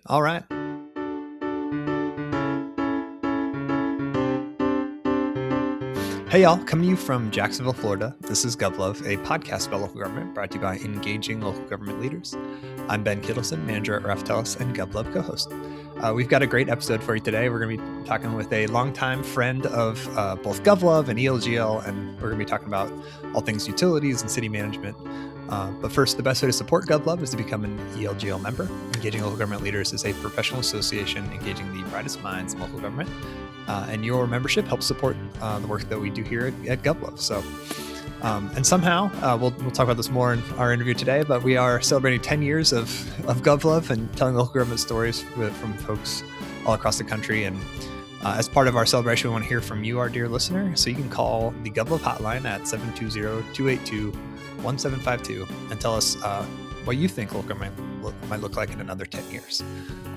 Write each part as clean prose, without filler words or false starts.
All right. Hey, y'all. Coming to you from Jacksonville, Florida. This is GovLove, a podcast about local government brought to you by engaging local government leaders. I'm Ben Kittelson, manager at Raftellus and GovLove co-host. We've got a great episode for you today. We're going to be talking with a longtime friend of both GovLove and ELGL, and we're going to be talking about all things utilities and city management. But first, the best way to support GovLove is to become an ELGL member. Engaging Local Government Leaders is a professional association engaging the brightest minds in local government. And your membership helps support the work that we do here at GovLove. So, and somehow, we'll talk about this more in our interview today, but we are celebrating 10 years of GovLove and telling local government stories from folks all across the country. And as part of our celebration, we want to hear from you, our dear listener. So you can call the GovLove hotline at 720-282-1752 and tell us what you think local government might look like in another 10 years.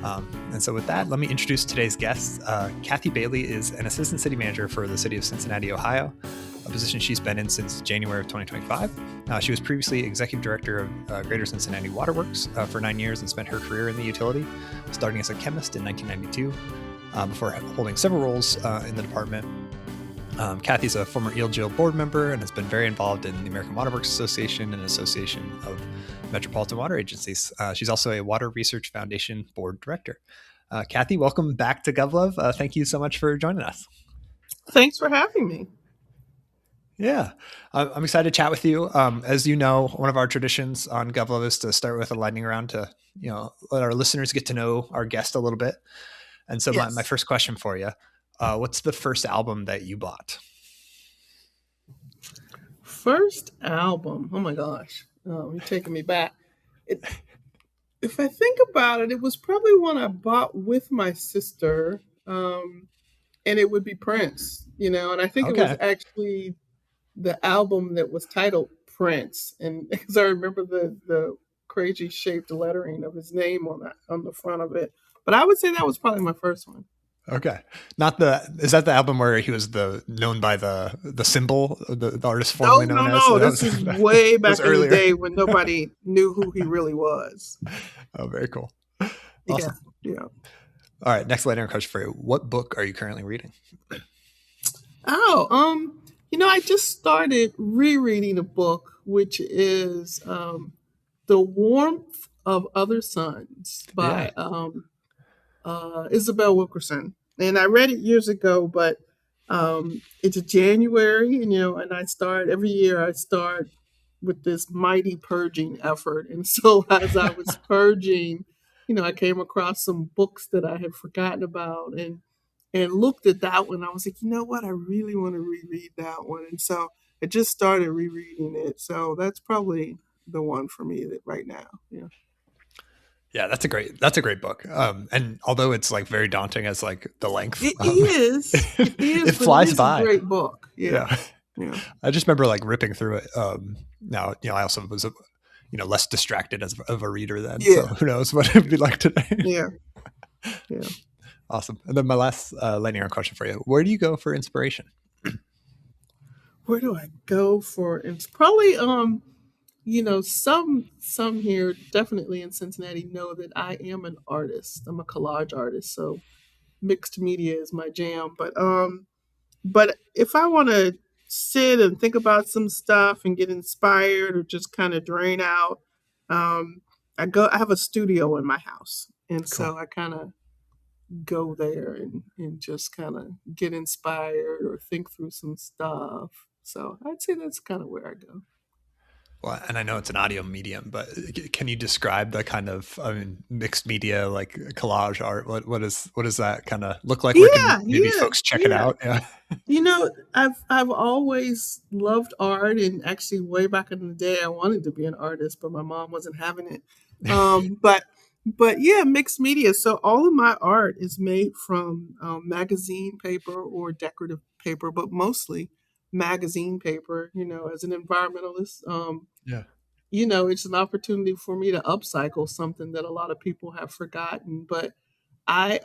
And so with that, let me introduce today's guest. Cathy Bailey is an assistant city manager for the City of Cincinnati, Ohio, a position she's been in since January of 2025. She was previously executive director of Greater Cincinnati Waterworks for 9 years and spent her career in the utility, starting as a chemist in 1992, before holding several roles in the department. Cathy's a former ELGL board member and has been very involved in the American Waterworks Association and Association of Metropolitan Water Agencies. She's also a Water Research Foundation board director. Cathy, welcome back to GovLove. Thank you so much for joining us. Thanks for having me. Yeah, I'm excited to chat with you. As you know, one of our traditions on GovLove is to start with a lightning round to, let our listeners get to know our guest a little bit. And so Yes. my first question for you, what's the first album that you bought? First album. Oh my gosh. You're taking me back. If I think about it, it was probably one I bought with my sister. And it would be Prince, and I think it was Okay. actually the album that was titled Prince. And because I remember the crazy shaped lettering of his name on the front of it. But I would say that was probably my first one. Okay. Is that the album where he was known by the symbol, the artist formerly known as? No. This is way back in earlier. the day when nobody knew who he really was. Oh, very cool. Awesome. Yeah. All right. Next lightning question for you. What book are you currently reading? Oh, I just started rereading a book, which is The Warmth of Other Suns by Isabel Wilkerson. And I read it years ago, but it's January, and every year I start with this mighty purging effort. And so as I was purging, I came across some books that I had forgotten about and looked at that one. I was like, you know what? I really want to reread that one. And so I just started rereading it. So that's probably the one for me right now. Yeah. Yeah, that's a great book. And although it's like very daunting as like the length, It is. it flies by. A great book. Yeah. Yeah. I just remember like ripping through it. Now, I also was, less distracted of a reader then. Yeah. So who knows what it would be like today. Yeah. Awesome. And then my last lightning round question for you. Where do you go for inspiration? Where do I go for? It's probably, some here definitely in Cincinnati know that I am an artist. I'm a collage artist. So mixed media is my jam. But if I want to sit and think about some stuff and get inspired or just kind of drain out, I have a studio in my house. And so I kind of go there and just kind of get inspired or think through some stuff. So I'd say that's kind of where I go. Well, and I know it's an audio medium, but can you describe the kind of mixed media, like collage art? What does that kind of look like? Where can maybe folks check it out? Yeah. I've always loved art, and actually way back in the day I wanted to be an artist, but my mom wasn't having it. But yeah, mixed media. So all of my art is made from magazine paper or decorative paper, but mostly magazine paper. As an environmentalist, it's an opportunity for me to upcycle something that a lot of people have forgotten. But I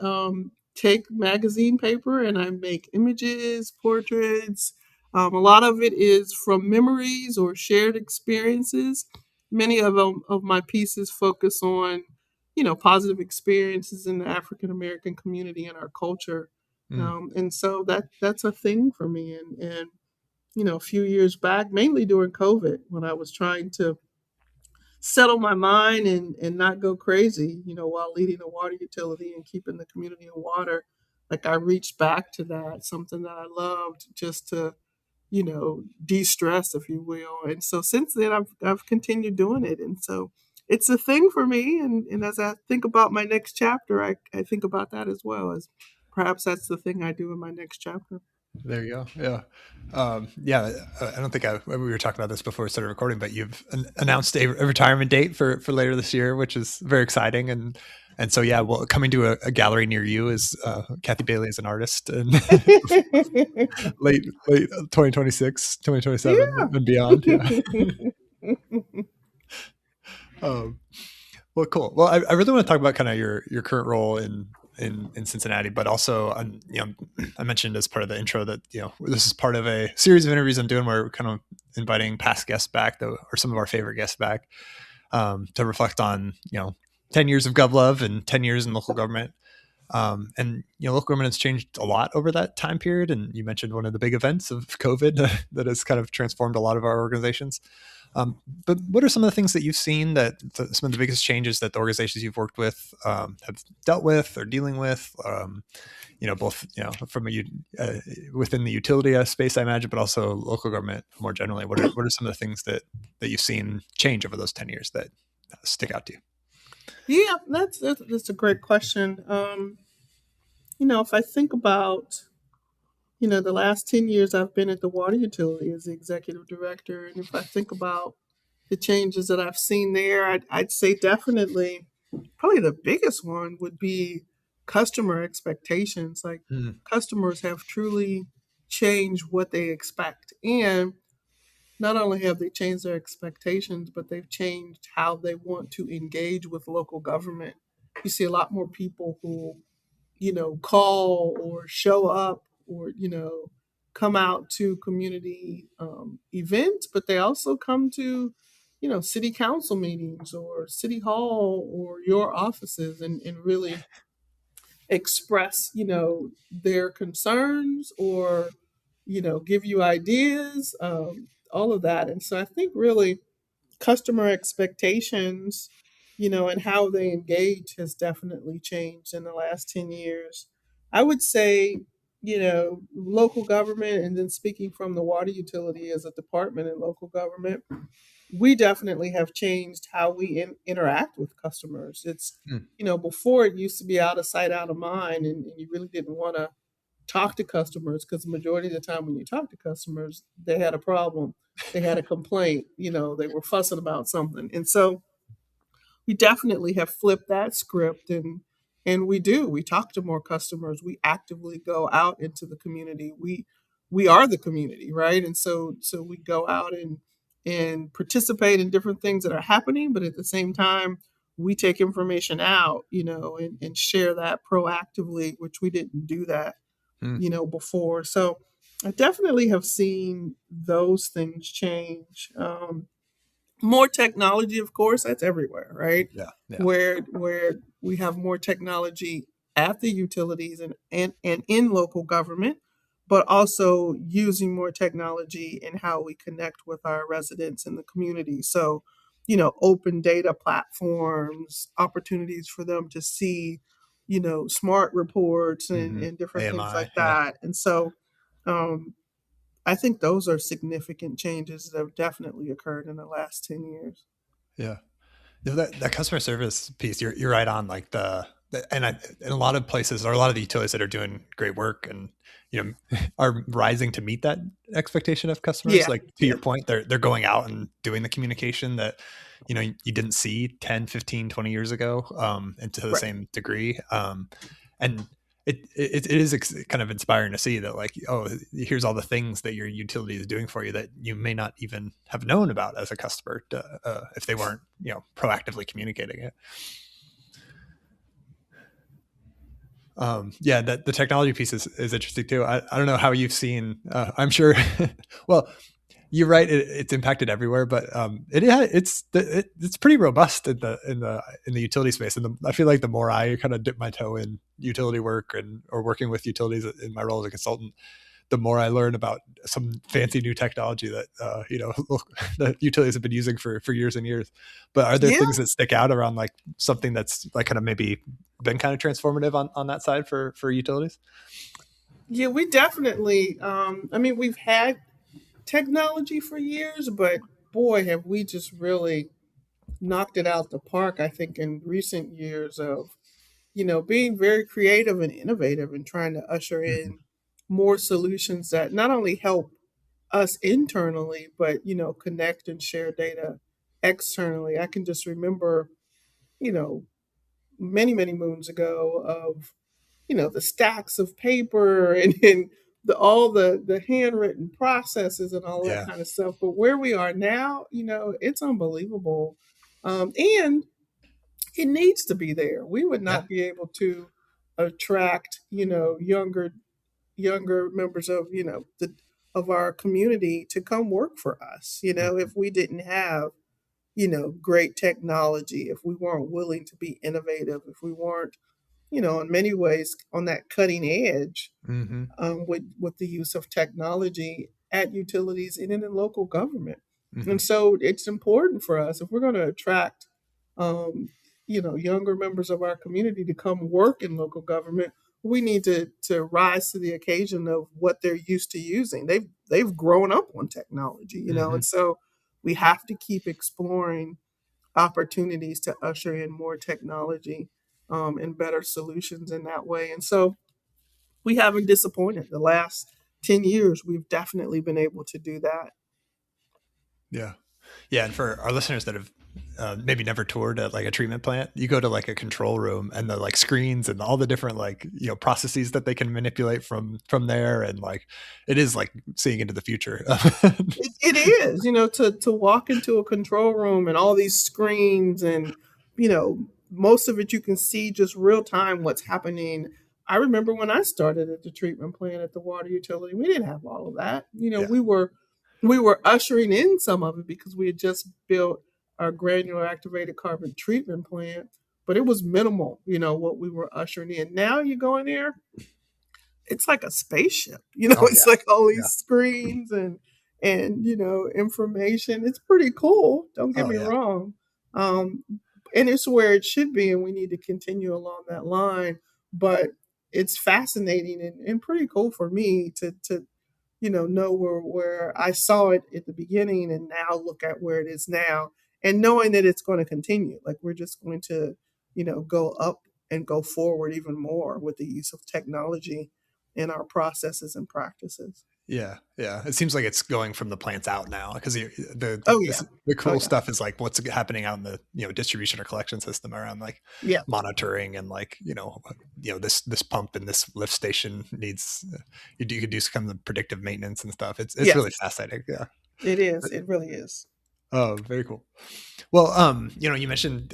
take magazine paper and I make images, portraits. A lot of it is from memories or shared experiences. Many of my pieces focus on positive experiences in the African American community and our culture. Mm. And so that's a thing for me. And a few years back, mainly during COVID, when I was trying to settle my mind and not go crazy, while leading a water utility and keeping the community in water. Like I reached back to that, something that I loved, just to, de-stress, if you will. And so since then I've continued doing it. And so it's a thing for me. And as I think about my next chapter, I think about that as well, as perhaps that's the thing I do in my next chapter. There you go. Yeah. Yeah. I don't think we were talking about this before we started recording, but you've announced a retirement date for later this year, which is very exciting. And so, yeah, well, coming to a gallery near you is Cathy Bailey is an artist, and late 2026, 2027 Yeah. and beyond. Yeah. Um, well, cool. Well, I really want to talk about kind of your current role in Cincinnati, but also, I mentioned as part of the intro that, this is part of a series of interviews I'm doing where we're kind of inviting past guests back, though, or some of our favorite guests back, to reflect on, 10 years of GovLove and 10 years in local government. And local government has changed a lot over that time period. And you mentioned one of the big events of COVID that has kind of transformed a lot of our organizations. But what are some of the things that you've seen some of the biggest changes that the organizations you've worked with have dealt with or dealing with? Both from within the utility space, I imagine, but also local government more generally. What are some of the things that you've seen change over those 10 years that stick out to you? Yeah, that's a great question. If I think about, the last 10 years I've been at the water utility as the executive director, and if I think about the changes that I've seen there, I'd say definitely, probably the biggest one would be customer expectations. Like Mm. customers have truly changed what they expect. And not only have they changed their expectations, but they've changed how they want to engage with local government. You see a lot more people who, call or show up or, come out to community events, but they also come to, city council meetings or city hall or your offices and really express, their concerns or, give you ideas, all of that. And so I think really customer expectations, and how they engage has definitely changed in the last 10 years. I would say, local government, and then speaking from the water utility as a department in local government, we definitely have changed how we interact with customers. It's, Mm. Before it used to be out of sight, out of mind, and you really didn't want to talk to customers because the majority of the time when you talk to customers, they had a problem, they had a complaint, they were fussing about something. And so we definitely have flipped that script, and we talk to more customers, we actively go out into the community, we are the community, right? And so we go out and participate in different things that are happening, but at the same time we take information out, and share that proactively, which we didn't do that, Mm. before. So I definitely have seen those things change. More technology, of course, that's everywhere, right? Yeah. Yeah. Where we have more technology at the utilities and in local government, but also using more technology in how we connect with our residents in the community. So, open data platforms, opportunities for them to see, smart reports Mm-hmm. and different things AMI. like Yeah. that. And so um, I think those are significant changes that have definitely occurred in the last 10 years. Yeah. That customer service piece, you're right on. Like in a lot of places or a lot of the utilities that are doing great work and are rising to meet that expectation of customers. Yeah, Like to yeah, your point, they're going out and doing the communication that you didn't see 10, 15, 20 years ago, and to the right. same degree. And it is kind of inspiring to see that, like, oh, here's all the things that your utility is doing for you that you may not even have known about as a customer if they weren't proactively communicating it. Yeah, that the technology piece is interesting too. I don't know how you've seen. I'm sure. Well, you're right. It's impacted everywhere, but it's pretty robust in the utility space. And I feel like the more I kind of dip my toe in utility work and or working with utilities in my role as a consultant, the more I learn about some fancy new technology that the utilities have been using for years and years. But are there Yeah, things that stick out around like something that's like kind of maybe been kind of transformative on that side for utilities? yeah, we definitely. I mean, we've had technology for years, but boy, have we just really knocked it out the park. I think in recent years of being very creative and innovative and trying to usher Hmm. in more solutions that not only help us internally, but connect and share data externally. I can just remember, you know, many moons ago of the stacks of paper and all the handwritten processes and all that Yeah. kind of stuff. But where we are now, it's unbelievable, and it needs to be there. We would Yeah. not be able to attract younger members of of our community to come work for us. If Mhm. we didn't have great technology, if we weren't willing to be innovative, if we weren't in many ways on that cutting edge Mhm. with the use of technology at utilities and in local government. Mhm. And so it's important for us if we're going to attract, um, younger members of our community to come work in local government. We need to rise to the occasion of what they're used to using. They've grown up on technology, and Mhm. so we have to keep exploring opportunities to usher in more technology and better solutions in that way. And so we haven't disappointed. The last 10 years, we've definitely been able to do that. Yeah. Yeah, and for our listeners that have maybe never toured at like a treatment plant, you go to like a control room and the like screens and all the different like processes that they can manipulate from there, and like it is like seeing into the future. It is, to walk into a control room and all these screens and, most of it you can see just real time what's happening. I remember when I started at the treatment plant at the water utility, we didn't have all of that. Yeah. We were ushering in some of it because we had just built our granular activated carbon treatment plant, but it was minimal, what we were ushering in. Now you go in there, it's like a spaceship. Oh It's yeah. like all these Yeah. screens and information. It's pretty cool. Don't get Oh me yeah. wrong. Um, and it's where it should be, and we need to continue along that line. But it's fascinating and pretty cool for me to know where I saw it at the beginning and now look at where it is now, and knowing that it's going to continue. Like we're just going to, go up and go forward even more with the use of technology in our processes and practices. Yeah, yeah. It seems like it's going from the plants out now because Oh yeah. the Oh cool yeah. stuff is like what's happening out in the distribution or collection system around like Yeah. monitoring and like this pump and this lift station needs you could do some of the predictive maintenance and stuff. It's really Yes. fascinating. Yeah. It is. It really is. Oh, very cool. Well, you mentioned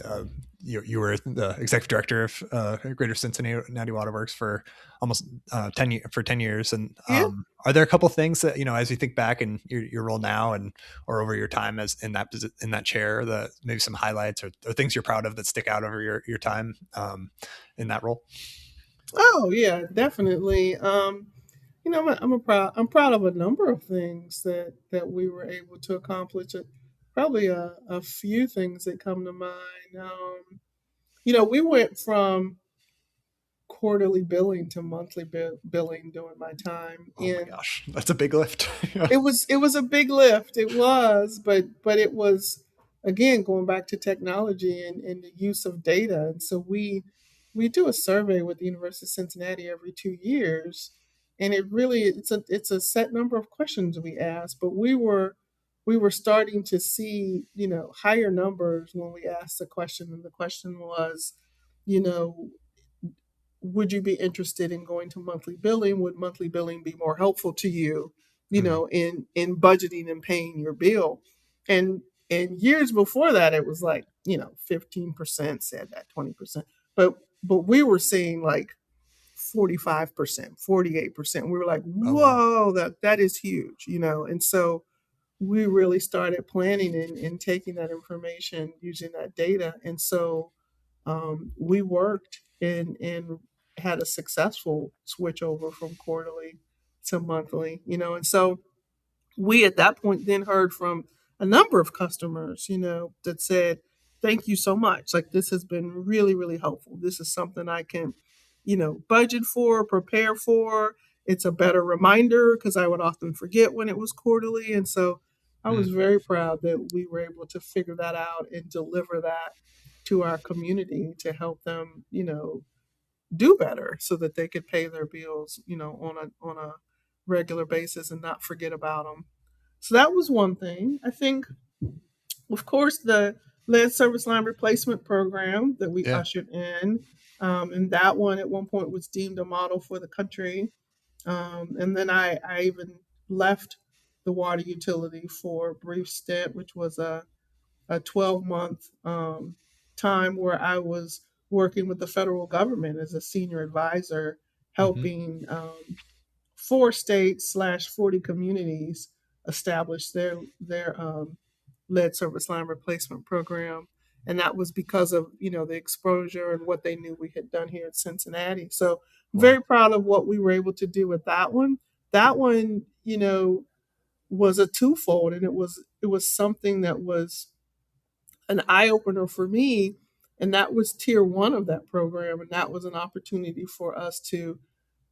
you were the executive director of Greater Cincinnati Waterworks for almost 10 years, and Yeah. are there a couple things that as you think back in your role now and or over your time as in that chair, that maybe some highlights or things you're proud of that stick out over your time in that role? Oh yeah, definitely. I'm proud of a number of things that we were able to accomplish. Probably a few things that come to mind. We went from quarterly billing to monthly billing during my time, Oh my and gosh, that's a big lift. it was a big lift. It was, but it was, again, going back to technology and the use of data. And so we do a survey with the University of Cincinnati every 2 years, and it's a set number of questions we ask. But we were starting to see higher numbers when we asked the question, and the question was, you know would you be interested in going to monthly billing? Would monthly billing be more helpful to you, Mhm. in budgeting and paying your bill? And years before that, it was like 15% said that, 20%, but we were seeing like 45%, 48%. We were like, Oh wow. whoa, that is huge. And so we really started planning and taking that information, using that data. And so we worked and had a successful switch over from quarterly to monthly, and so we at that point then heard from a number of customers, that said, thank you so much. Like, this has been really, really helpful. This is something I can, budget for, prepare for. It's a better reminder because I would often forget when it was quarterly. And so I was Mm, very proud that we were able to figure that out and deliver that to our community to help them, do better so that they could pay their bills, on a regular basis and not forget about them. So that was one thing. I think, of course, the lead service line replacement program that we yeah. ushered in, and that one at one point was deemed a model for the country. And then I even left the water utility for a brief stint, which was a 12-month time where I was working with the federal government as a senior advisor, Hmm. helping 4 states/40 communities establish their lead service line replacement program. And that was because of the exposure and what they knew we had done here in Cincinnati. So Wow. very proud of what we were able to do with that one. That one, was a twofold, and it was something that was an eye opener for me, and that was tier one of that program, and that was an opportunity for us to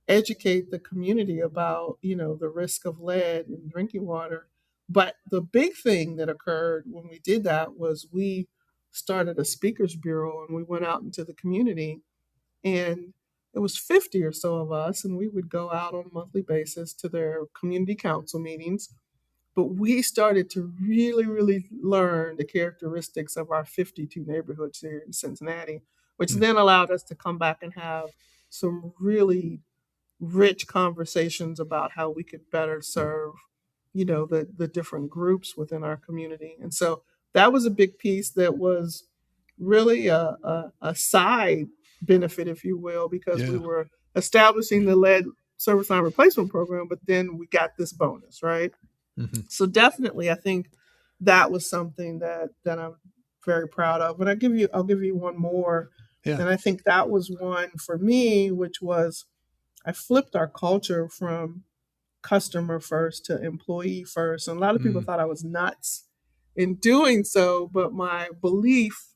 educate the community about the risk of lead in drinking water. But the big thing that occurred when we did that was we started a speakers bureau and we went out into the community, and it was 50 or so of us, and we would go out on a monthly basis to their community council meetings. But we started to really, really learn the characteristics of our 52 neighborhoods here in Cincinnati, which Mm, then allowed us to come back and have some really rich conversations about how we could better serve, the different groups within our community. And so that was a big piece that was really a side benefit, if you will, because we yeah. were establishing the lead service line replacement program, but then we got this bonus, right? Hmm. So definitely, I think that was something that I'm very proud of. But I'll give you one more, Yeah. and I think that was one for me, which was I flipped our culture from customer first to employee first. And a lot of people Mm, thought I was nuts in doing so, but my belief,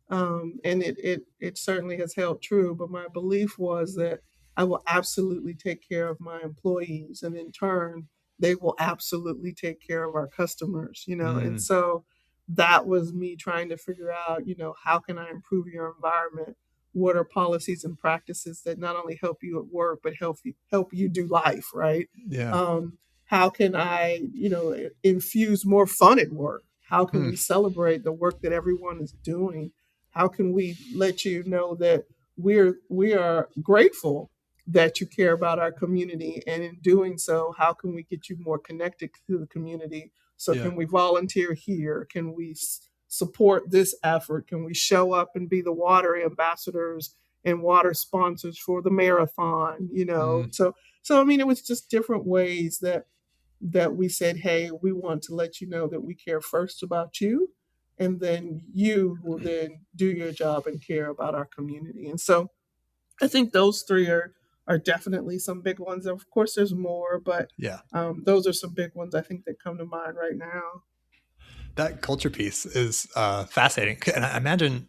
and it certainly has held true. But my belief was that I will absolutely take care of my employees, and in turn, they will absolutely take care of our customers. And mm, so that was me trying to figure out, how can I improve your environment? What are policies and practices that not only help you at work but help you do life, right? yeah. How can I, infuse more fun at work? How can Hmm. we celebrate the work that everyone is doing? How can we let you know that we are grateful that you care about our community, and in doing so, how can we get you more connected to the community? So Yeah. can we volunteer here? Can we support this effort? Can we show up and be the water ambassadors and water sponsors for the marathon? Mm, So I mean, it was just different ways that we said, hey, we want to let you know that we care first about you, and then you will then do your job and care about our community. And so I think those three are definitely some big ones. Of course, there's more, but yeah. those are some big ones I think that come to mind right now. That culture piece is fascinating, and I imagine.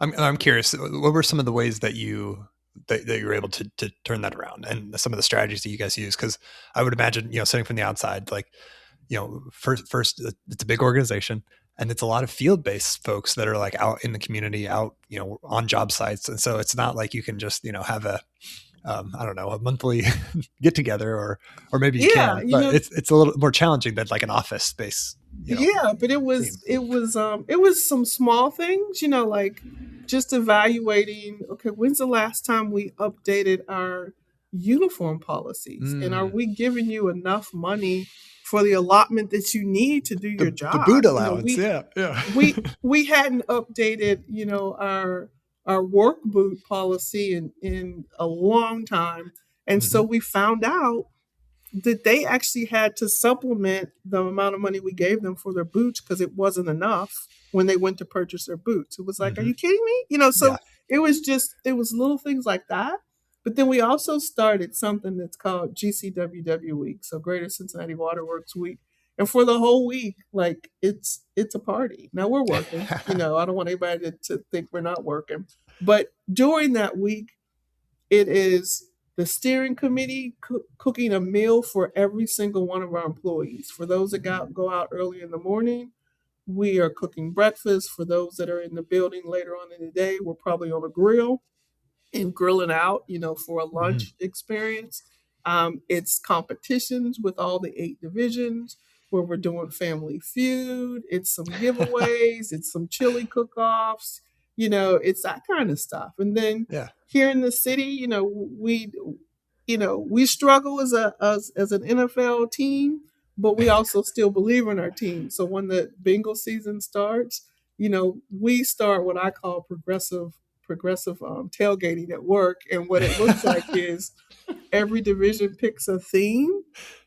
I'm curious. What were some of the ways that you were able to turn that around, and some of the strategies that you guys use? Because I would imagine, sitting from the outside, like, first it's a big organization, and it's a lot of field based folks that are like out in the community, out on job sites, and so it's not like you can just have a I don't know, a monthly get together, or maybe you Yeah, can, but it's a little more challenging than like an office space, yeah, but it was team. it was it was some small things, like just evaluating, okay, when's the last time we updated our uniform policies? And are Mm, we giving you enough money for the allotment that you need to do your the job? boot allowance, yeah, yeah. We hadn't updated, our work boot policy in a long time. And so Hmm. we found out that they actually had to supplement the amount of money we gave them for their boots because it wasn't enough when they went to purchase their boots. It was like, are Hmm. you kidding me? Yeah. So it was little things like that. But then we also started something that's called GCWW Week, so Greater Cincinnati Waterworks Week. And for the whole week, like it's a party. Now we're working, I don't want anybody to think we're not working. But during that week, it is the steering committee cooking a meal for every single one of our employees. For those that go out early in the morning, we are cooking breakfast. For those that are in the building later on in the day, we're probably on a grill and grilling out, for a Hmm. lunch experience. It's competitions with all the 8 divisions where we're doing Family Feud. It's some giveaways. It's some chili cook-offs. It's that kind of stuff. And then Yeah. here in the city, we struggle as an NFL team, but we also still believe in our team. So when the Bengal season starts, we start what I call progressive tailgating at work. And what it looks like is every division picks a theme,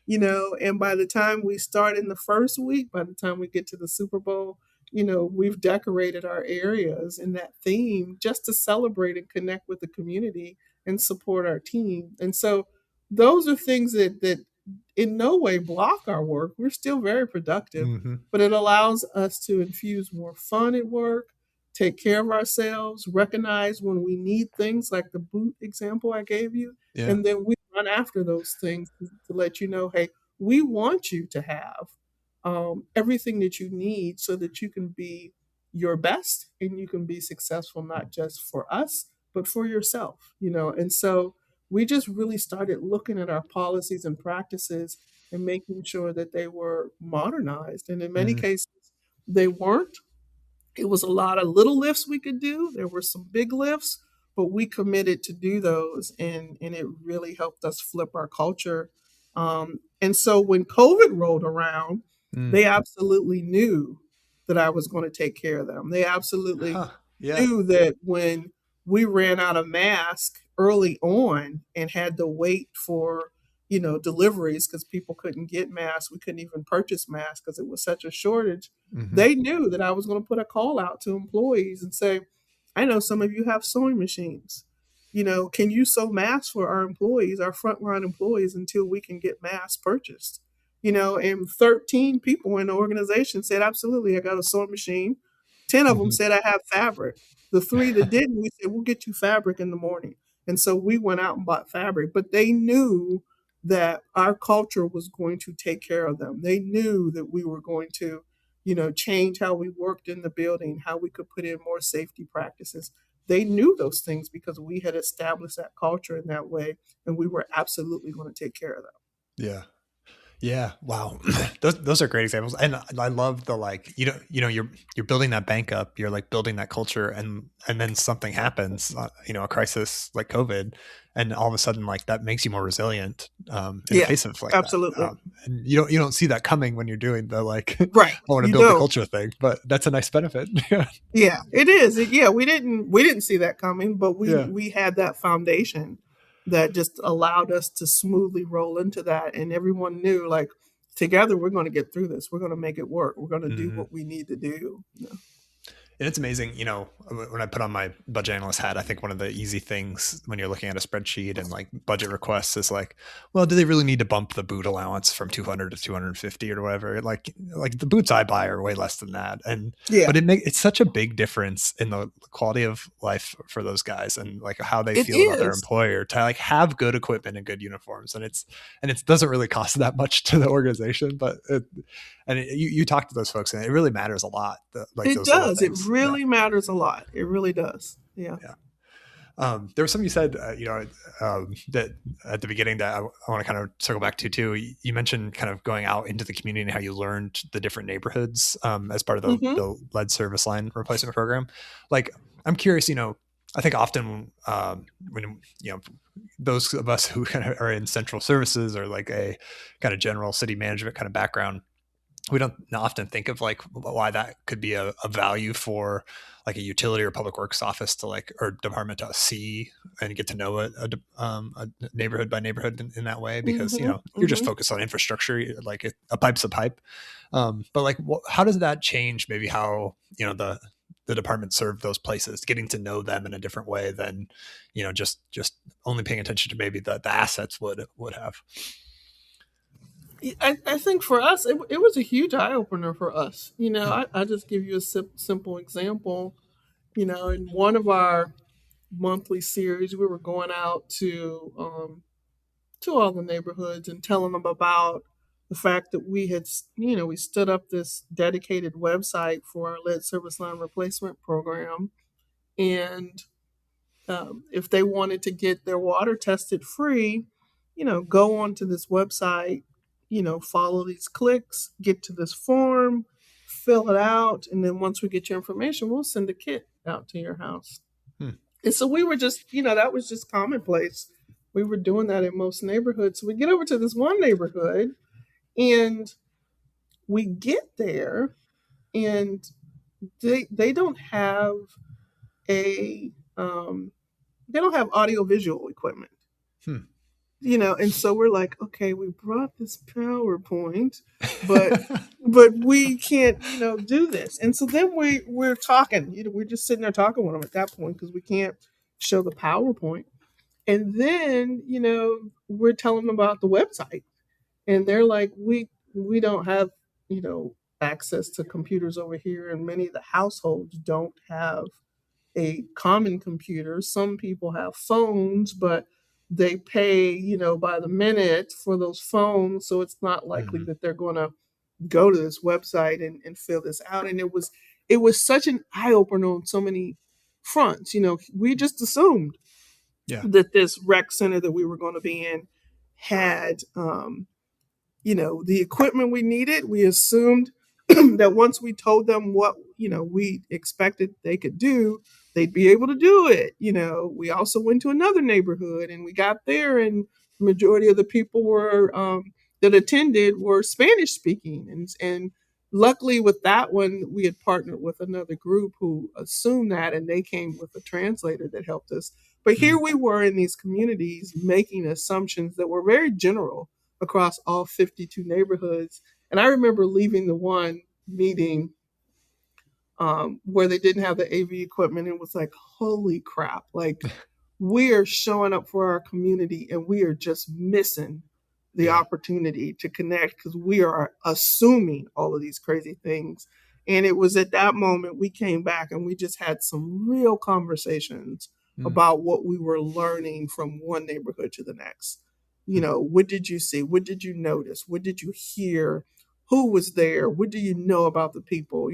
and by the time we start in the first week, by the time we get to the Super Bowl, we've decorated our areas in that theme just to celebrate and connect with the community and support our team. And so those are things that in no way block our work. We're still very productive, Hmm. but it allows us to infuse more fun at work, take care of ourselves, recognize when we need things like the boot example I gave you, Yeah. and then we run after those things to let you know, hey, we want you to have everything that you need so that you can be your best and you can be successful, not just for us, but for yourself, And so we just really started looking at our policies and practices and making sure that they were modernized. And in many Hmm. cases, they weren't. It was a lot of little lifts we could do. There were some big lifts, but we committed to do those, and it really helped us flip our culture. And so when COVID rolled around, Mm. they absolutely knew that I was going to take care of them. They absolutely Huh. Yeah. knew that when we ran out of masks early on and had to wait for deliveries because people couldn't get masks, we couldn't even purchase masks because it was such a shortage. Hmm. They knew that I was going to put a call out to employees and say, I know some of you have sewing machines. Can you sew masks for our employees, our frontline employees, until we can get masks purchased? And 13 people in the organization said, absolutely, I got a sewing machine. 10 of them Hmm. said, I have fabric. The 3 that didn't, we said, we'll get you fabric in the morning. And so we went out and bought fabric, but they knew that our culture was going to take care of them. They knew that we were going to change how we worked in the building, how we could put in more safety practices. They knew those things because we had established that culture in that way, and we were absolutely going to take care of them. Yeah. Yeah. Wow. Those are great examples. And I love the, like, you're building that bank up, you're like building that culture, and then something happens, a crisis like COVID, and all of a sudden, like, that makes you more resilient, in the Yeah, face of like that. absolutely. And you don't see that coming when you're doing the, like, I Right. want to You build the don't. culture thing, but that's a nice benefit. Yeah, it is. Yeah, we didn't see that coming, but we Yeah. we had that foundation that just allowed us to smoothly roll into that, and everyone knew, like, together we're going to get through this. We're going to make it work. We're going to do Hmm. what we need to do. And it's amazing, when I put on my budget analyst hat, I think one of the easy things when you're looking at a spreadsheet and like budget requests is like, well, do they really need to bump the boot allowance from 200 to 250 or whatever? Like the boots I buy are way less than that. Yeah, But it's such a big difference in the quality of life for those guys and like how they it feel about their is. employer to like have good equipment and good uniforms. And it doesn't really cost that much to the organization, but you talk to those folks and it really matters a lot, like It those little does. It things. Yeah. really matters a lot. It really does. Yeah. Yeah. There was something you said, that at the beginning that I want to kind of circle back to too. You mentioned kind of going out into the community and how you learned the different neighborhoods, as part of Hmm. the lead service line replacement program. Like, I'm curious, I think often, when, those of us who kind of are in central services or like a kind of general city management kind of background, we don't often think of like why that could be a value for like a utility or public works office to like, or department to see and get to know a neighborhood by neighborhood in that way, because Mm-hmm, you're just mm-hmm. focused on infrastructure, like a pipe's a pipe. But like how does that change maybe how the department serve those places, getting to know them in a different way than just only paying attention to maybe the assets would have. I think for us, it was a huge eye opener for us. Hmm. I just give you a simple example. In one of our monthly series, we were going out to all the neighborhoods and telling them about the fact that we stood up this dedicated website for our lead service line replacement program. And if they wanted to get their water tested free, go onto this website, follow these clicks, get to this form, fill it out, and then once we get your information, we'll send a kit out to your house. Hmm. And so we were just, that was just commonplace. We were doing that in most neighborhoods. So we get over to this one neighborhood and we get there and they don't have a they don't have audio visual equipment. Hmm. And so we're like, okay, we brought this PowerPoint, but we can't, do this. And so then we're talking, we're just sitting there talking with them at that point because we can't show the PowerPoint. And then, we're telling them about the website. And they're like, we don't have, access to computers over here, and many of the households don't have a common computer. Some people have phones, but they pay, by the minute for those phones. So it's not likely Mhm. that they're going to go to this website and fill this out. And it was such an eye opener on so many fronts. We just assumed Yeah. that this rec center that we were going to be in had the equipment we needed. We assumed that once we told them what, we expected they could do, they'd be able to do it. We also went to another neighborhood and we got there, and the majority of the people that attended were Spanish speaking. And luckily with that one, we had partnered with another group who assumed that, and they came with a translator that helped us. But Hmm. here we were in these communities making assumptions that were very general across all 52 neighborhoods. And I remember leaving the one meeting where they didn't have the AV equipment and was like, holy crap, like we are showing up for our community and we are just missing the Yeah. opportunity to connect because we are assuming all of these crazy things. And it was at that moment we came back and we just had some real conversations Hmm. about what we were learning from one neighborhood to the next. Hmm. What did you see? What did you notice? What did you hear? Who was there? What do you know about the people?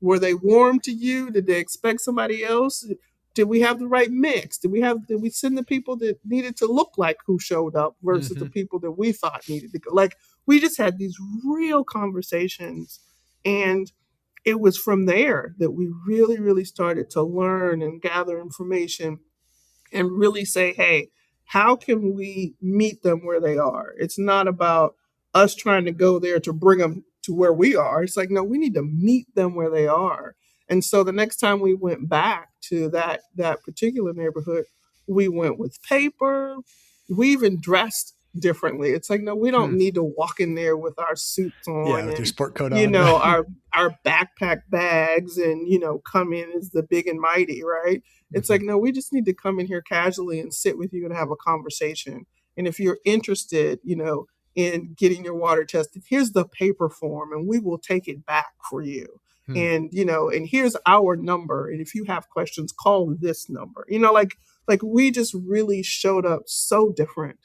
Were they warm to you? Did they expect somebody else? Did we have the right mix? Did we send the people that needed to look like who showed up versus the Hmm. people that we thought needed to go? Like we just had these real conversations, and it was from there that we really, really started to learn and gather information and really say, hey, how can we meet them where they are? It's not about us trying to go there to bring them to where we are. It's like, no, we need to meet them where they are. And so the next time we went back to that particular neighborhood, we went with paper. We even dressed differently. It's like, no, we don't Hmm. need to walk in there with our suits Yeah, on with your and sport coat on. our backpack bags and come in as the big and mighty, right? It's Hmm. like, no, we just need to come in here casually and sit with you and have a conversation. And if you're interested, in getting your water tested, here's the paper form and we will take it back for you. Hmm. And here's our number. And if you have questions, call this number. Like we just really showed up so different.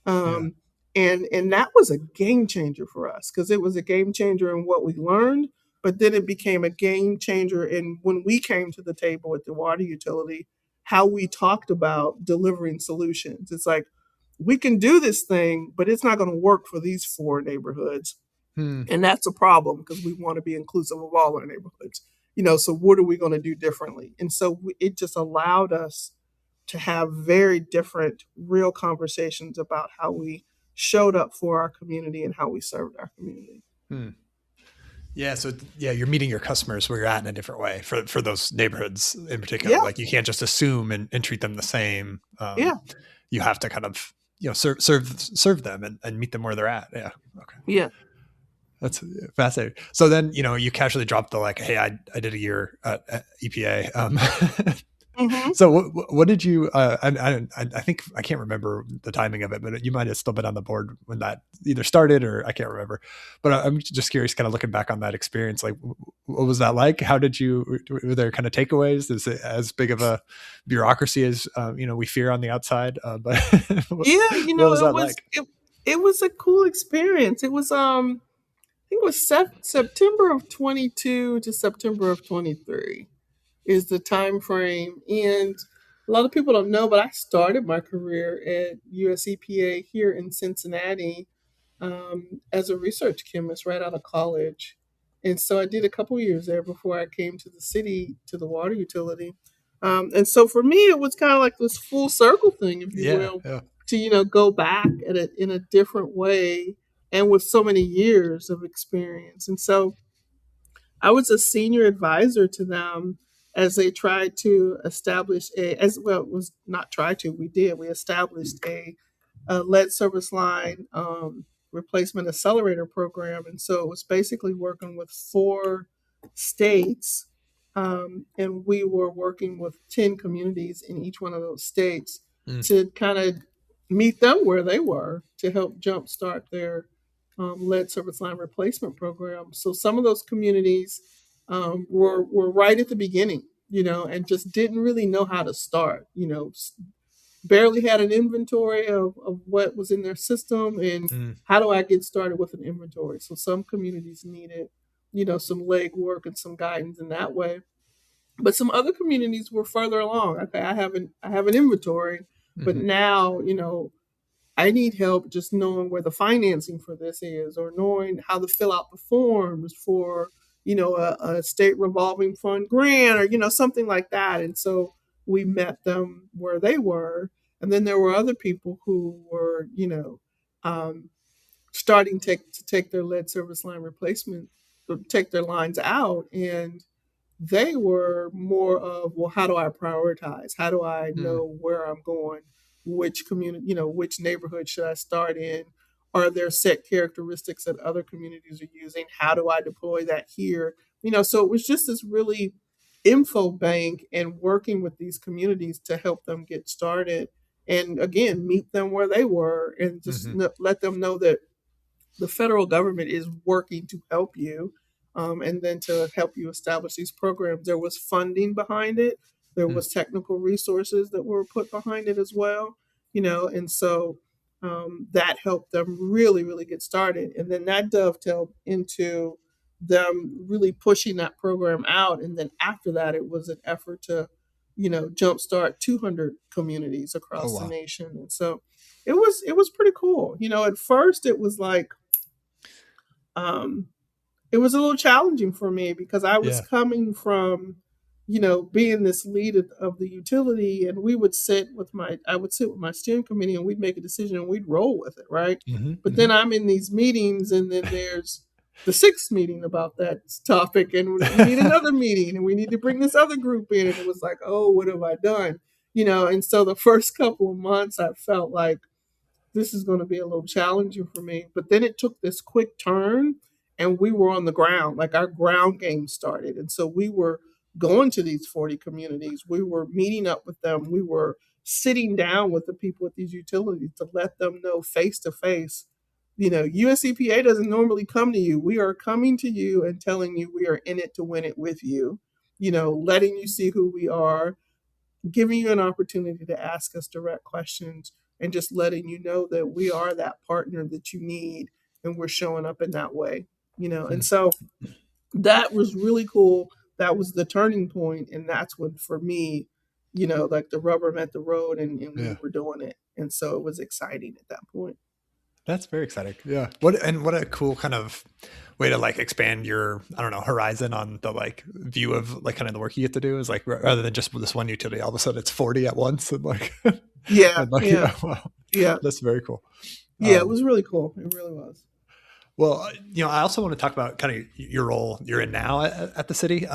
Yeah. Um, and that was a game changer for us because it was a game changer in what we learned, but then it became a game changer in when we came to the table at the water utility, how we talked about delivering solutions. It's like, we can do this thing, but it's not going to work for these four neighborhoods. Hmm. And that's a problem because we want to be inclusive of all our neighborhoods. So what are we going to do differently? And so it just allowed us to have very different, real conversations about how we showed up for our community and how we served our community. Hmm. Yeah. So yeah, you're meeting your customers where you're at in a different way for those neighborhoods in particular. Yeah, Like you can't just assume and treat them the same. yeah, You have to kind of, serve them and meet them where they're at. Yeah. Okay. yeah. That's fascinating. So then, you casually dropped the like, hey, I did a year at EPA. Hmm. So what did you? I think I can't remember the timing of it, but you might have still been on the board when that either started or I can't remember. But I'm just curious, kind of looking back on that experience. Like, what was that like? How did you? Were there kind of takeaways? Is it as big of a bureaucracy as we fear on the outside? But what Yeah, was that like? it was a cool experience. It was I think it was September of 22 to September of 23 is the time frame. And a lot of people don't know, but I started my career at US EPA here in Cincinnati as a research chemist right out of college. And so I did a couple years there before I came to the city to the water utility. And so for me, it was kind of like this full circle thing, if you Yeah, will, yeah. to go back at it in a different way and with so many years of experience. And so I was a senior advisor to them as they tried to establish as well, it was not try to, we established a lead service line replacement accelerator program. And so it was basically working with 4 states. And we were working with 10 communities in each one of those states Mm, to kind of meet them where they were to help jumpstart their lead service line replacement program. So some of those communities were right at the beginning, and just didn't really know how to start, barely had an inventory of what was in their system and mm, how do I get started with an inventory. So some communities needed, some leg work and some guidance in that way. But some other communities were further along. Okay, I have an inventory, but mhm, now, I need help just knowing where the financing for this is, or knowing how to fill out the forms for, a state revolving fund grant, or, something like that. And so we met them where they were. And then there were other people who were, um, starting to take their lead service line replacement, take their lines out. And they were more of, well, how do I prioritize? How do I mm, know where I'm going? Which community, which neighborhood should I start in? Are there set characteristics that other communities are using? How do I deploy that here? So it was just this really info bank and working with these communities to help them get started. And again, meet them where they were and just mhm, let them know that the federal government is working to help you, and then to help you establish these programs. There was funding behind it. There mm, was technical resources that were put behind it as well, and so that helped them really, really get started. And then that dovetailed into them really pushing that program out. And then after that, it was an effort to, jumpstart 200 communities oh across the wow, nation. And so it was pretty cool. At first it was like, um, it was a little challenging for me because I was yeah, coming from, being this lead of the utility, and I would sit with my steering committee and we'd make a decision and we'd roll with it, right? mhm, But then mhm. I'm in these meetings, and then there's the sixth meeting about that topic, and we need another meeting, and we need to bring this other group in, and it was like, oh, what have I done? And so the first couple of months I felt like this is going to be a little challenging for me. But then it took this quick turn, and we were on the ground, like our ground game started. And so we were going to these 40 communities. We were meeting up with them. We were sitting down with the people at these utilities to let them know face to face. USEPA doesn't normally come to you. We are coming to you and telling you we are in it to win it with you, letting you see who we are, giving you an opportunity to ask us direct questions, and just letting you know that we are that partner that you need, and we're showing up in that way. And Mm, so that was really cool. That was the turning point, and that's when, for me, like the rubber met the road, and we yeah. were doing it. And so it was exciting at that point. That's very exciting. Yeah. What a cool kind of way to like expand your, I don't know, horizon on the like view of like kind of the work you get to do is like rather than just this one utility, all of a sudden it's 40 at once and like Yeah, and like yeah, yeah, wow. yeah, That's very cool. yeah. It Um was really cool. It really was. Well, I also want to talk about kind of your role you're in now at the city.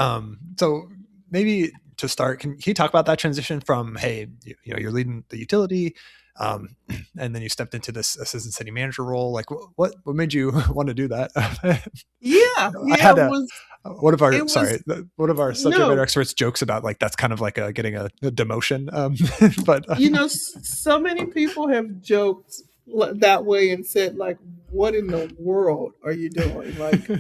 So maybe to start, can you talk about that transition from, hey, you're leading the utility, um, and then you stepped into this assistant city manager role. Like, what made you want to do that? Yeah, I yeah, had it a was one of our it was one of our subject matter no. experts jokes about like that's kind of like getting a demotion. But So many people have joked that way and said, like, what in the world are you doing? Like,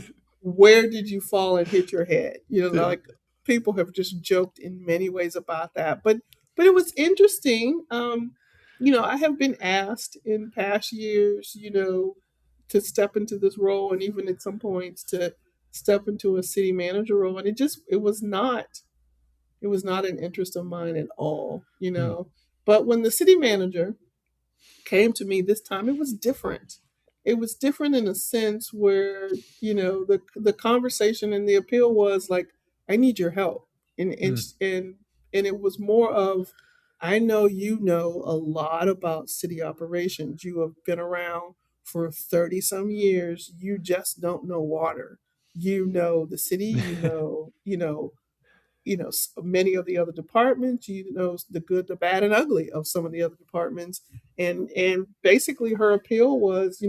where did you fall and hit your head? yeah, Like, people have just joked in many ways about that. But it was interesting. I have been asked in past years, to step into this role, and even at some points to step into a city manager role. And it was not an interest of mine at all. mm, But when the city manager came to me this time, it was different. It was different in a sense where, the conversation and the appeal was like, I need your help. And and mm, and and it was more of, I know you know a lot about city operations. You have been around for 30 some years. You just don't know water. You know the city, many of the other departments. The good, the bad, and ugly of some of the other departments. And basically her appeal was,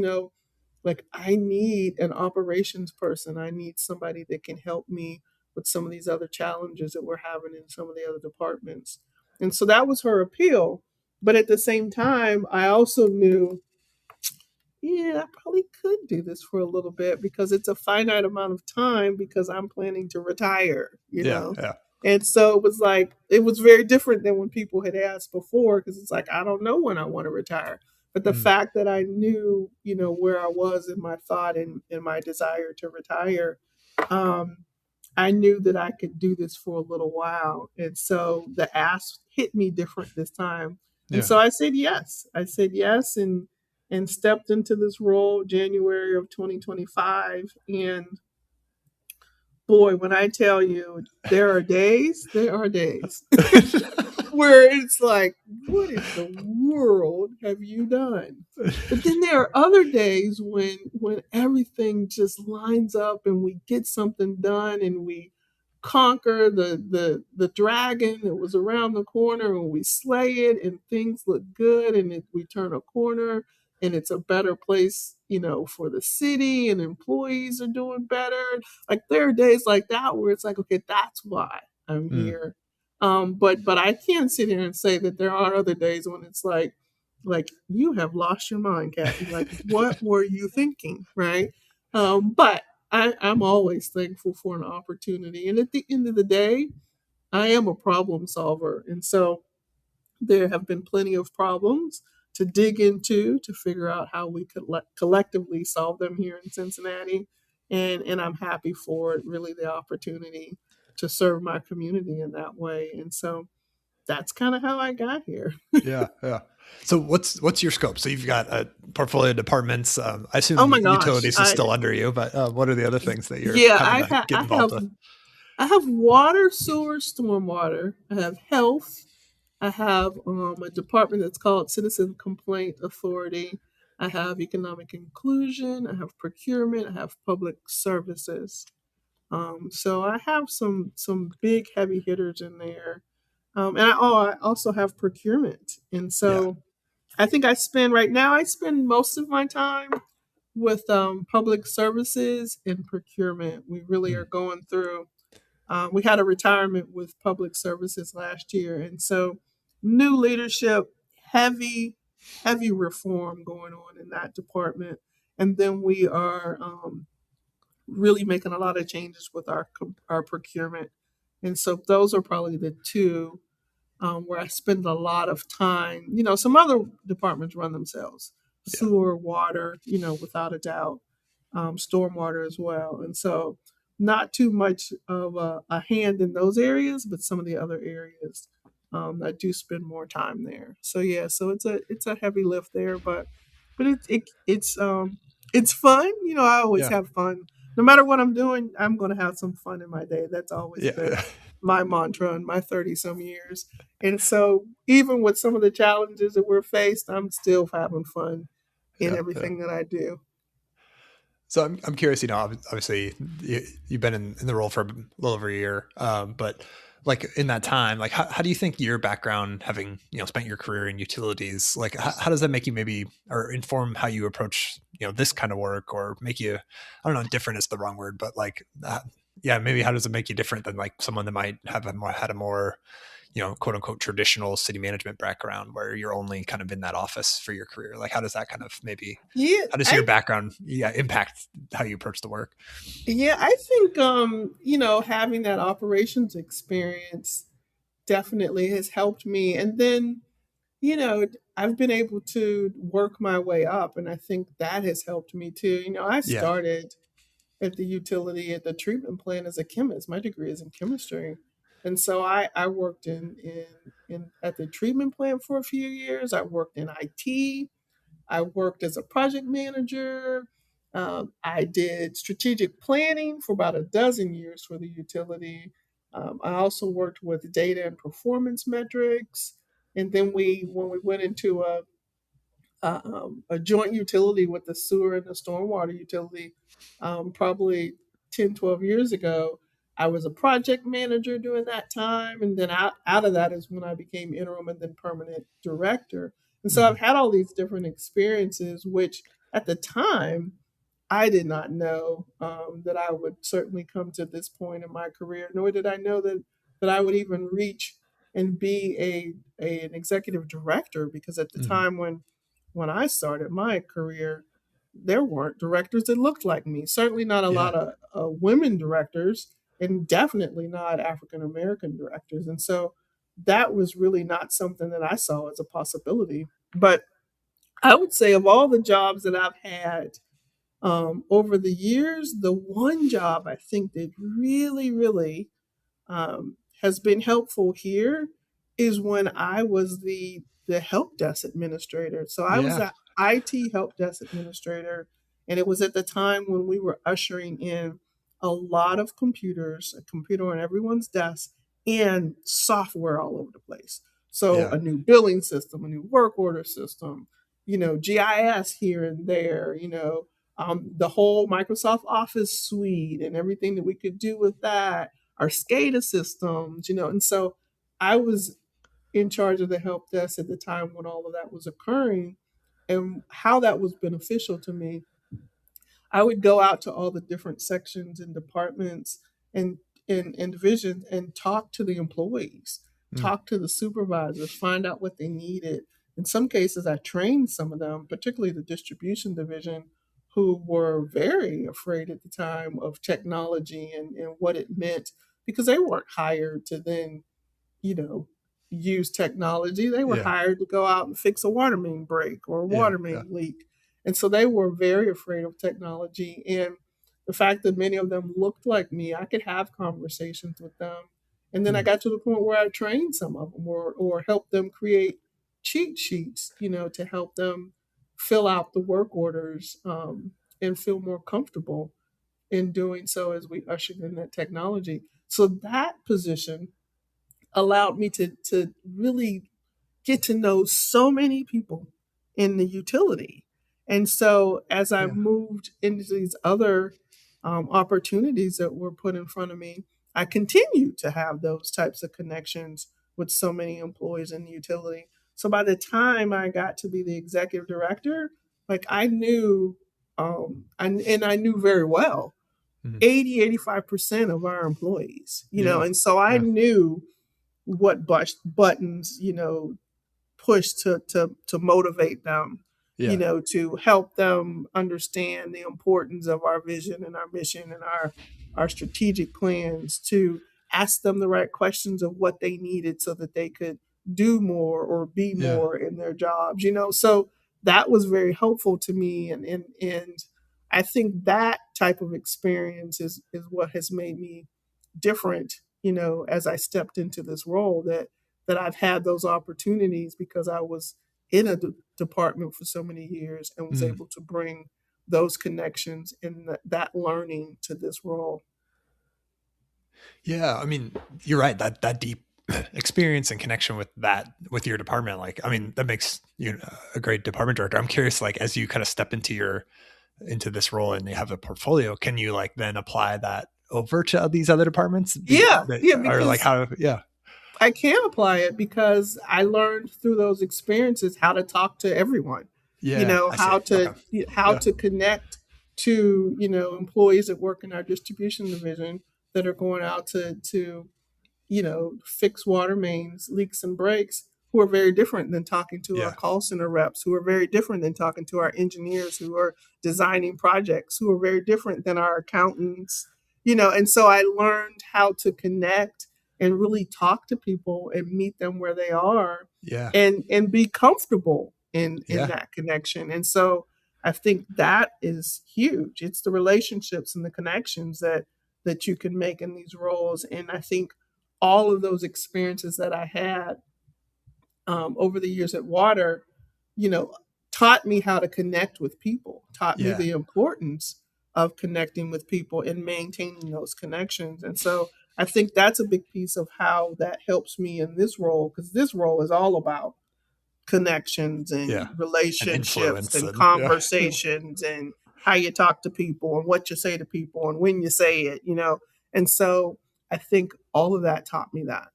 like, I need an operations person. I need somebody that can help me with some of these other challenges that we're having in some of the other departments. And so that was her appeal. But at the same time, I also knew, yeah, I probably could do this for a little bit because it's a finite amount of time because I'm planning to retire. yeah, yeah, And so it was very different than when people had asked before, because it's like, I don't know when I want to retire. But the mm, fact that I knew, where I was in my thought and my desire to retire, um, I knew that I could do this for a little while. And so the ask hit me different this time. And yeah. so I said yes. I said yes, and stepped into this role January of 2025. And boy, when I tell you, there are days where it's like, what in the world have you done? But then there are other days when everything just lines up and we get something done and we conquer the dragon that was around the corner, and we slay it and things look good, and we turn a corner and it's a better place, for the city, and employees are doing better. Like, there are days like that where it's like, okay, that's why I'm Mm, here. But I can't sit here and say that there are other days when it's like, you have lost your mind, Kathy. Like, what were you thinking, right? But I'm always thankful for an opportunity, and at the end of the day, I am a problem solver, and so there have been plenty of problems to dig into to figure out how we could collectively solve them here in Cincinnati. And I'm happy for it, really, the opportunity to serve my community in that way. And so that's kind of how I got here. yeah, yeah. So what's your scope? So you've got a portfolio of departments. I Oh assume my gosh. utilities is I still under you, but what are the other things that you're Yeah, having to get I involved have with? I have water, sewer, stormwater. I have health. I have a department that's called Citizen Complaint Authority. I have economic inclusion. I have procurement. I have public services. So I have some big heavy hitters in there. I also have procurement. And Yeah, so I think I spend most of my time with public services and procurement. We really are mm, going through. We had a retirement with public services last year, and so new leadership, heavy, heavy reform going on in that department. And then we are really making a lot of changes with our procurement. And so those are probably the two where I spend a lot of time. Some other departments run themselves, yeah, sewer, water, without a doubt, stormwater as well. And so, not too much of a hand in those areas, but some of the other areas, I do spend more time there. So yeah, so it's a heavy lift there, but it's fun. I always yeah, have fun. No matter what I'm doing, I'm going to have some fun in my day. That's always yeah, been yeah, my mantra in my 30 some years. And so, even with some of the challenges that we're faced, I'm still having fun in yeah, yeah. everything that I do. So I'm curious, obviously you've been in the role for a little over a year, but like in that time, like how do you think your background, having, spent your career in utilities, like how does that make you maybe, or inform how you approach, this kind of work, or make you, I don't know, different is the wrong word, but like, yeah, maybe how does it make you different than like someone that might have had a more, quote unquote traditional city management background where you're only kind of in that office for your career? Like, how does that kind of maybe, Yeah, how does your background, impact how you approach the work? I think having that operations experience definitely has helped me. And then, you know, I've been able to work my way up, and I think that has helped me too. I Yeah. started at the utility at the treatment plant as a chemist. My degree is in chemistry. And so I worked in at the treatment plant for a few years. I worked in IT. I worked as a project manager. I did strategic planning for about a dozen years for the utility. I also worked with data and performance metrics. And then when we went into a joint utility with the sewer and the stormwater utility, probably 10, 12 years ago, I was a project manager during that time. And then out of that is when I became interim and then permanent director. And so Hmm. I've had all these different experiences, which at the time, I did not know that I would certainly come to this point in my career, nor did I know that I would even reach and be an executive director. Because at the Hmm. time when I started my career, there weren't directors that looked like me. Certainly not a Yeah. lot of women directors, and definitely not African American directors. And so that was really not something that I saw as a possibility. But I would say of all the jobs that I've had over the years, the one job I think that really has been helpful here is when I was the help desk administrator. So I was Yeah. an IT help desk administrator, and it was at the time when we were ushering in a lot of computers, a computer on everyone's desk, and software all over the place. So Yeah. a new billing system, a new work order system, GIS here and there, the whole Microsoft Office suite and everything that we could do with that, our SCADA systems, and so I was in charge of the help desk at the time when all of that was occurring. And how that was beneficial to me, I would go out to all the different sections and departments and and divisions and talk to the employees, Mm. talk to the supervisors, find out what they needed. In some cases, I trained some of them, particularly the distribution division, who were very afraid at the time of technology and what it meant, because they weren't hired to then you know, use technology. They were Yeah. hired to go out and fix a water main break or a Yeah. water Yeah. main leak. And so they were very afraid of technology. And the fact that many of them looked like me, I could have conversations with them. And then I Mm. got to the point where I trained some of them or helped them create cheat sheets, to help them fill out the work orders and feel more comfortable in doing so as we ushered in that technology. So that position allowed me to really get to know so many people in the utility. And so as I Yeah. moved into these other opportunities that were put in front of me, I continued to have those types of connections with so many employees in the utility. So by the time I got to be the executive director, like I knew, and I knew very well, Mhm. 80, 85% of our employees, Yeah. and so I Yeah. knew what buttons push to motivate them, Yeah. to help them understand the importance of our vision and our mission and our strategic plans, to ask them the right questions of what they needed so that they could do more or be Yeah. more in their jobs. So that was very helpful to me, and I think that type of experience is what has made me different, as I stepped into this role, that I've had those opportunities because I was in a department for so many years and was Mm. able to bring those connections and that learning to this role. Yeah. I mean, you're right. That deep experience and connection with your department, like, I mean, that makes you a great department director. I'm curious, like, as you kind of step into your into this role and you have a portfolio, can you like then apply that over to these other departments? Yeah, Or like because how? Yeah, I can apply it because I learned through those experiences how to talk to everyone. yeah, I see. Okay, How yeah, to connect to employees that work in our distribution division that are going out to fix water mains, leaks, and breaks, who are very different than talking to our yeah, call center reps, who are very different than talking to our engineers who are designing projects, who are very different than our accountants. And so I learned how to connect and really talk to people and meet them where they are, yeah, and be comfortable in yeah, that connection. And so I think that is huge. It's the relationships and the connections that you can make in these roles. And I think all of those experiences that I had over the years at Water, you know, taught me how to connect with people, taught me yeah, the importance of connecting with people and maintaining those connections. And so I think that's a big piece of how that helps me in this role, because this role is all about connections yeah, and and relationships influence and and yeah, conversations and how you talk to people and what you say to people and when you say it. And so I think all of that taught me that.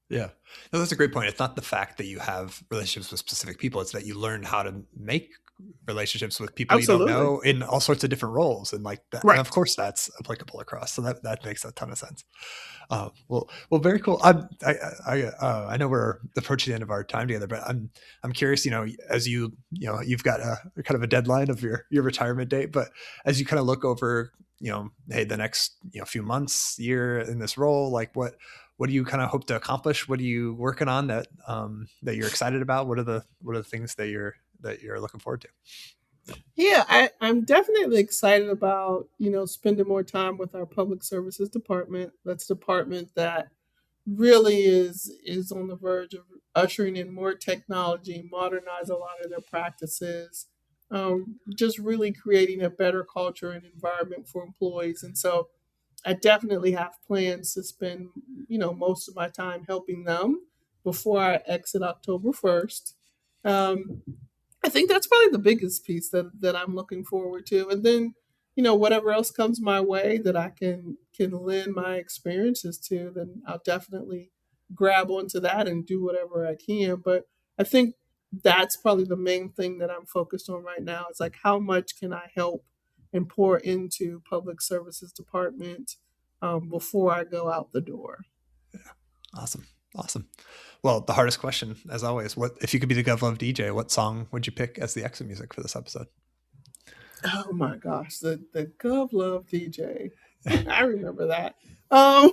yeah. No, that's a great point. It's not the fact that you have relationships with specific people; it's that you learn how to make relationships with people you don't Absolutely. know in all sorts of different roles, and like that. And of Right. course, that's applicable across. So that makes a ton of sense. Well, very cool. I know we're approaching the end of our time together, but I'm curious. As you've got a kind of a deadline of your retirement date, but as you kind of look over, hey, the next few months, year in this role, like what do you kind of hope to accomplish? What are you working on that you're excited about? What are the things that you're looking forward to? Yeah, I'm definitely excited about, spending more time with our public services department. That's a department that really is on the verge of ushering in more technology, modernize a lot of their practices, just really creating a better culture and environment for employees. And so I definitely have plans to spend, most of my time helping them before I exit October 1st. Um, I think that's probably the biggest piece that I'm looking forward to. And then, whatever else comes my way that I can lend my experiences to, then I'll definitely grab onto that and do whatever I can. But I think that's probably the main thing that I'm focused on right now. Is like, how much can I help and pour into public services department before I go out the door. Awesome. Awesome. Well, the hardest question, as always, what if you could be the GovLove DJ, what song would you pick as the exit music for this episode? Oh my gosh, the Gov Love DJ. I remember that. Um,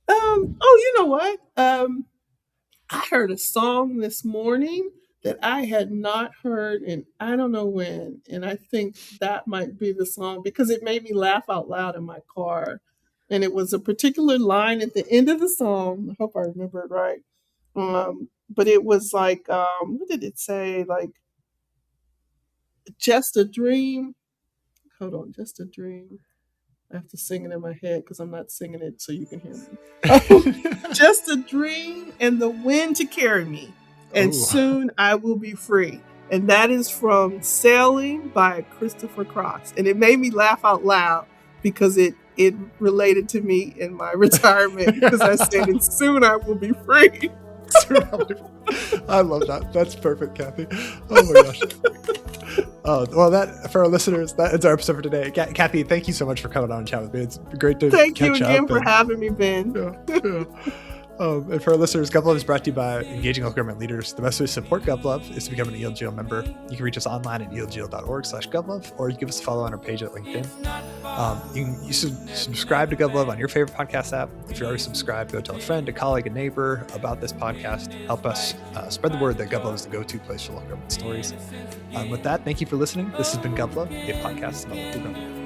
oh, you know what? I heard a song this morning that I had not heard in I don't know when, and I think that might be the song because it made me laugh out loud in my car. And it was a particular line at the end of the song. I hope I remember it right. But it was like, what did it say? Like, just a dream. Hold on, just a dream. I have to sing it in my head because I'm not singing it so you can hear me. Just a dream and the wind to carry me, and Oh, soon I will be free. And that is from Sailing by Christopher Cross. And it made me laugh out loud because it related to me in my retirement because I said, and soon I will be free. I love that. That's perfect, Cathy. Oh my gosh. Well, that for our listeners, that is our episode for today. Cathy, thank you so much for coming on and chat with me. It's great to Thank you catch again up. for having me, Ben. Yeah. And for our listeners, GovLove is brought to you by Engaging Local Government Leaders. The best way to support GovLove is to become an ELGL member. You can reach us online at elgl.org/GovLove, or you can give us a follow on our page at LinkedIn. You subscribe to GovLove on your favorite podcast app. If you're already subscribed, go tell a friend, a colleague, a neighbor about this podcast. Help us spread the word that GovLove is the go-to place for local government stories. With that, thank you for listening. This has been GovLove, a podcast about local government.